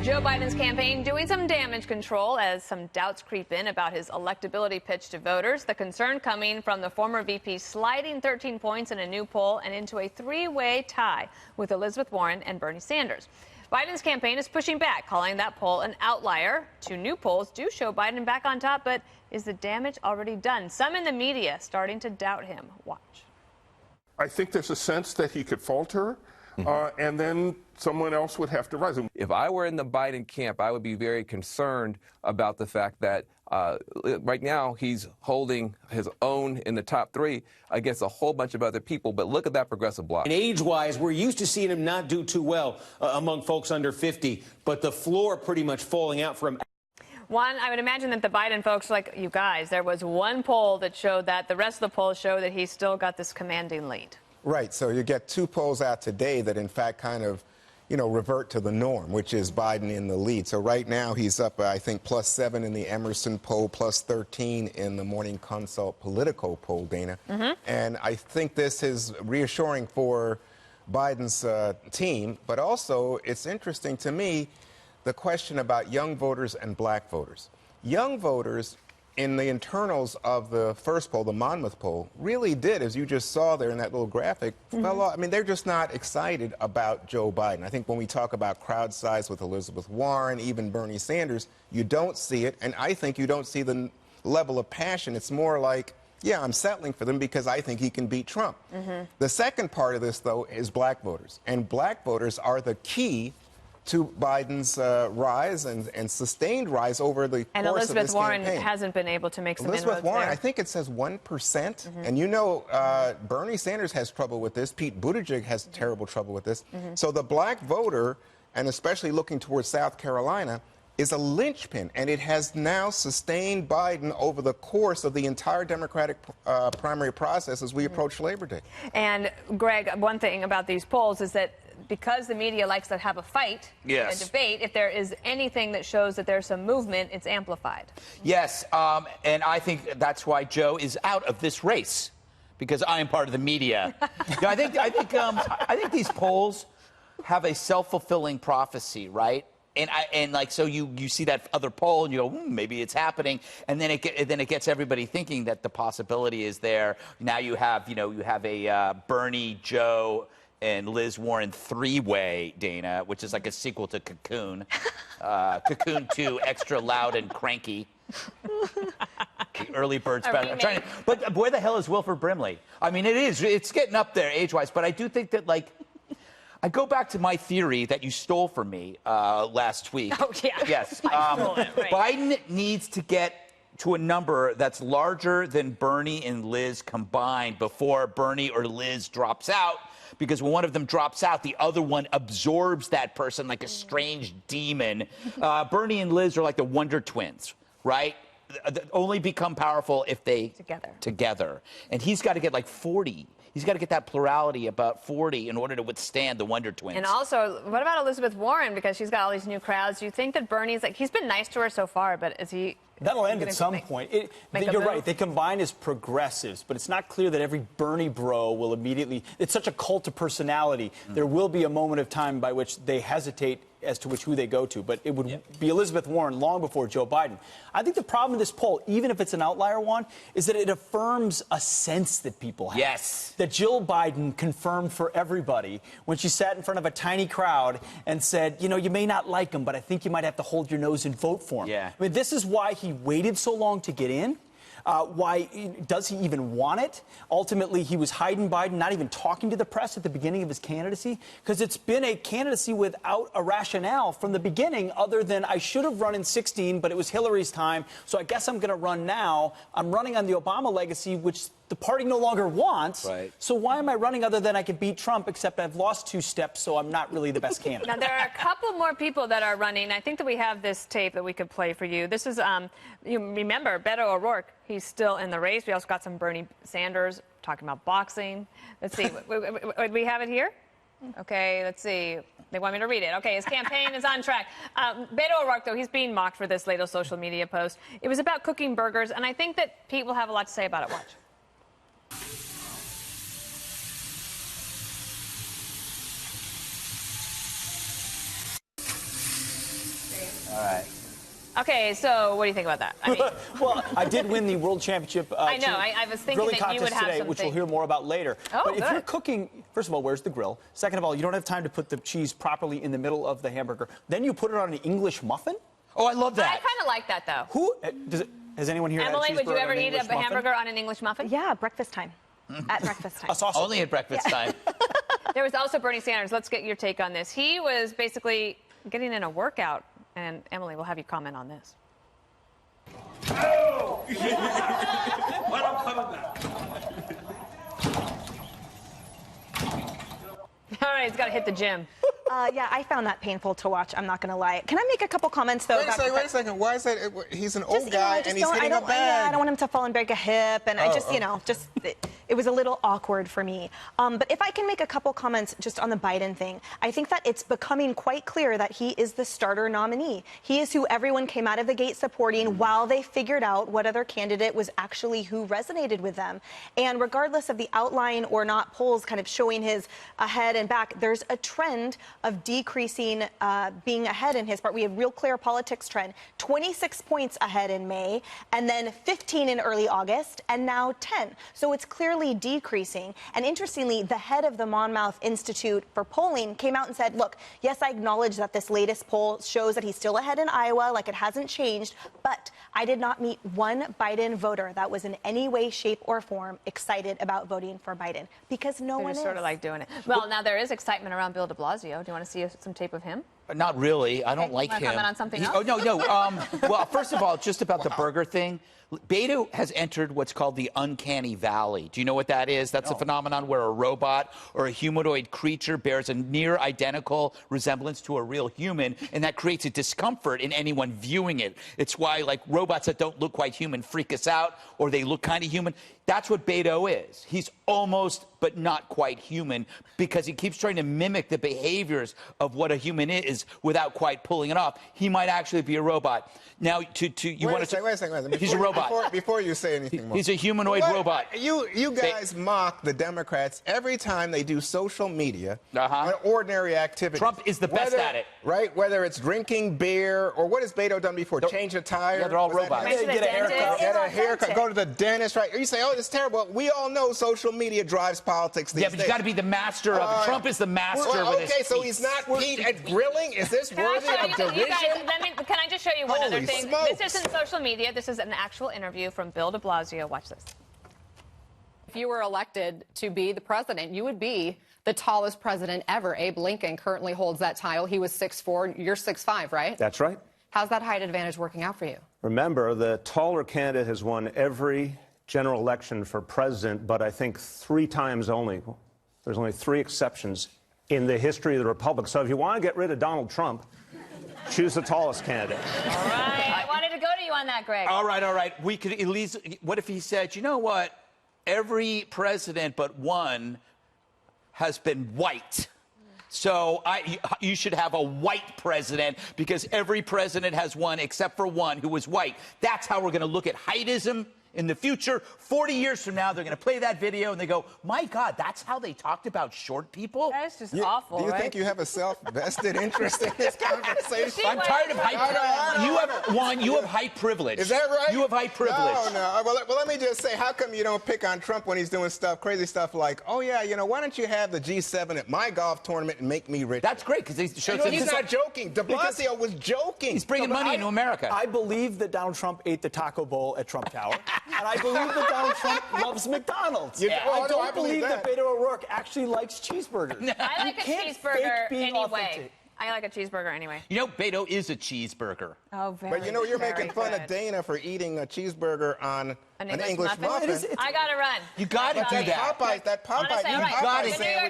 Joe Biden's campaign doing some damage control as some doubts creep in about his electability pitch to voters. The concern coming from the former VP sliding 13 points in a new poll and into a three-way tie with Elizabeth Warren and Bernie Sanders. Biden's campaign is pushing back, calling that poll an outlier. Two new polls do show Biden back on top, but is the damage already done? Some in the media starting to doubt him. Watch. I think there's a sense that he could falter. And then someone else would have to rise. If I were in the Biden camp, I would be very concerned about the fact that right now he's holding his own in the top three against a whole bunch of other people. But look at that progressive bloc. And age-wise, we're used to seeing him not do too well among folks under 50, but the floor pretty much falling out for him. One, I would imagine that the Biden folks, like you guys, there was one poll that showed that. The rest of the polls show that he's still got this commanding lead. Right. So you get two polls out today that, in fact, kind of, revert to the norm, which is Biden in the lead. So right now he's up, I think, +7 in the Emerson poll, +13 in the Morning Consult Politico poll, Dana. And I think this is reassuring for Biden's team. But also, it's interesting to me, the question about young voters and black voters. Young voters, in the internals of the first poll, the Monmouth poll, really did, as you just saw there in that little graphic, fell off. I mean, they're just not excited about Joe Biden. I think when we talk about crowd size with Elizabeth Warren, even Bernie Sanders, you don't see it. And I think you don't see the level of passion. It's more like, yeah, I'm settling for them because I think he can beat Trump. The second part of this, though, is black voters. And black voters are the key to Biden's rise and sustained rise over the course of this campaign. And Elizabeth Warren hasn't been able to make some inroads there. Elizabeth Warren, I think it says 1%. And Bernie Sanders has trouble with this. Pete Buttigieg has terrible trouble with this. So the black voter, and especially looking towards South Carolina, is a linchpin, and it has now sustained Biden over the course of the entire Democratic primary process as we approach Labor Day. And, Greg, one thing about these polls is that because the media likes to have a fight, a debate, if there is anything that shows that there's some movement, it's amplified. Yes, and I think that's why Joe is out of this race, because I am part of the media. I think these polls have a self-fulfilling prophecy, right? And so you see that other poll and you go, maybe it's happening, and then it gets everybody thinking that the possibility is there. Now you have a Bernie, Joe, and Liz Warren three-way, Dana, which is like a sequel to Cocoon. Cocoon 2, extra loud and cranky. The early birds better. But where the hell is Wilford Brimley? I mean, it's getting up there age-wise, but I do think that, I go back to my theory that you stole from me last week. Oh, yeah. Yes. I stole it, right. Biden needs to get to a number that's larger than Bernie and Liz combined before Bernie or Liz drops out. Because when one of them drops out, the other one absorbs that person like a strange demon. Bernie and Liz are like the Wonder Twins, right? They only become powerful if they together. And he's got to get 40. He's got to get that plurality about 40 in order to withstand the Wonder Twins. And also, what about Elizabeth Warren? Because she's got all these new crowds. Do you think that Bernie's he's been nice to her so far, but is he... That'll end at some point. You're right. They combine as progressives, but it's not clear that every Bernie bro will immediately... It's such a cult of personality. There will be a moment of time by which they hesitate as to who they go to, but it would be Elizabeth Warren long before Joe Biden. I think the problem with this poll, even if it's an outlier one, is that it affirms a sense that people have. Yes. That Jill Biden confirmed for everybody when she sat in front of a tiny crowd and said, you may not like him, but I think you might have to hold your nose and vote for him. Yeah. I mean, this is why he waited so long to get in. Why does he even want it? Ultimately, he was hiding Biden, not even talking to the press at the beginning of his candidacy, because it's been a candidacy without a rationale from the beginning other than I should have run in 16, but it was Hillary's time, so I guess I'm going to run now. I'm running on the Obama legacy, which the party no longer wants. Right. So why am I running other than I can beat Trump, except I've lost 2 steps, so I'm not really the best candidate? Now, there are a couple more people that are running. I think that we have this tape that we could play for you. This is, you remember, Beto O'Rourke. He's still in the race. We also got some Bernie Sanders talking about boxing. Let's see. We have it here? Okay, let's see. They want me to read it. Okay, his campaign is on track. Beto O'Rourke, though, he's being mocked for this latest social media post. It was about cooking burgers, and I think that Pete will have a lot to say about it. Watch. Okay, so what do you think about that? I mean, Well, I did win the World Championship. I know. I was thinking grilling that you would contest have today, something. which we'll hear more about later. Oh, but if good. you're cooking, first of all, where's the grill? Second of all, you don't have time to put the cheese properly in the middle of the hamburger. Then you put it on an English muffin. Oh, I love I that. kind of like that, though. Who has anyone here Emily, had a would you cheeseburger ever on an eat English a muffin? hamburger on an English muffin? Yeah, breakfast time. At breakfast time. A sausage. Only at breakfast time. There was also Bernie Sanders. Let's get your take on this. He was basically getting in a workout, and Emily, we'll have you comment on this. Oh! But I'm coming back. All right, he's got to hit the gym. Yeah, I found that painful to watch. I'm not going to lie. Can I make a couple comments, though? Wait a second. Why is that? He's an old guy, and he's hitting a bag. Yeah, I don't want him to fall and break a hip, and I just, it was a little awkward for me. But if I can make a couple comments just on the Biden thing, I think that it's becoming quite clear that he is the starter nominee. He is who everyone came out of the gate supporting while they figured out what other candidate was actually who resonated with them. And regardless of the outline or not polls kind of showing his ahead and back, there's a trend of decreasing being ahead in his part. We have real clear politics trend, 26 points ahead in May, and then 15 in early August, and now 10. So it's clearly decreasing. And interestingly, the head of the Monmouth Institute for Polling came out and said, look, yes, I acknowledge that this latest poll shows that he's still ahead in Iowa, like it hasn't changed, but I did not meet one Biden voter that was in any way, shape, or form excited about voting for Biden, because no one is. Sort of like doing it. Well, now there is excitement around Bill de Blasio. Do you want to see some tape of him? Not really. I don't like you wanna him. comment on something else? Oh, no. Well, first of all, just about the burger thing. Beto has entered what's called the uncanny valley. Do you know what that is? That's a phenomenon where a robot or a humanoid creature bears a near identical resemblance to a real human, and that creates a discomfort in anyone viewing it. It's why, like, robots that don't look quite human freak us out, or they look kind of human. That's what Beto is. He's almost but not quite human, because he keeps trying to mimic the behaviors of what a human is without quite pulling it off. He might actually be a robot. Now, wait a second. He's a robot. Before you say anything more. He's a humanoid robot. You guys mock the Democrats every time they do social media on ordinary activities. Trump is the best at it. Right? Whether it's drinking beer or what has Beto done before? Change a tire? Yeah, they're all robots. Get a haircut. Get a haircut. Go to the dentist, right? You say, oh, it's terrible. We all know social media drives politics these days. Yeah, but you got to be the master of it. Trump is the master of it. Okay, so he's not Pete at grilling? Is this worthy of derision? You guys, can I just show you one other Holy thing? smokes. This isn't social media. This is an actual interview from Bill de Blasio. Watch this. If you were elected to be the president, you would be the tallest president ever. Abe Lincoln currently holds that title. He was 6'4". You're 6'5", right? That's right. How's that height advantage working out for you? Remember, the taller candidate has won every general election for president, but I think 3 times only. There's only 3 exceptions in the history of the Republic. So if you want to get rid of Donald Trump, choose the tallest candidate. All right. I wanted to go to you on that, Greg. All right. We could at least. What if he said, you know what? Every president but one has been white. So you should have a white president, because every president has one except for one who was white. That's how we're going to look at heightism in the future. 40 years from now, they're going to play that video and they go, my God, that's how they talked about short people? That's just awful, Do you right? think you have a self-vested interest in this conversation? I'm tired of height. You have height privilege. Is that right? You have height privilege. No. Well, let me just say, how come you don't pick on Trump when he's doing crazy stuff like, oh, yeah, why don't you have the G7 at my golf tournament and make me rich? That's great, because he's not joking. De Blasio was joking. He's bringing money into America. I believe that Donald Trump ate the taco bowl at Trump Tower. And I believe that Donald Trump loves McDonald's. I don't believe that Beto O'Rourke actually likes cheeseburgers. I like a cheeseburger anyway. I like a cheeseburger anyway. You know, Beto is a cheeseburger. Oh, very But you're making fun good. of Dana for eating a cheeseburger on an English muffin. I gotta run. You gotta do that. That Popeye Honestly, all right. Popeye The New sandwich. York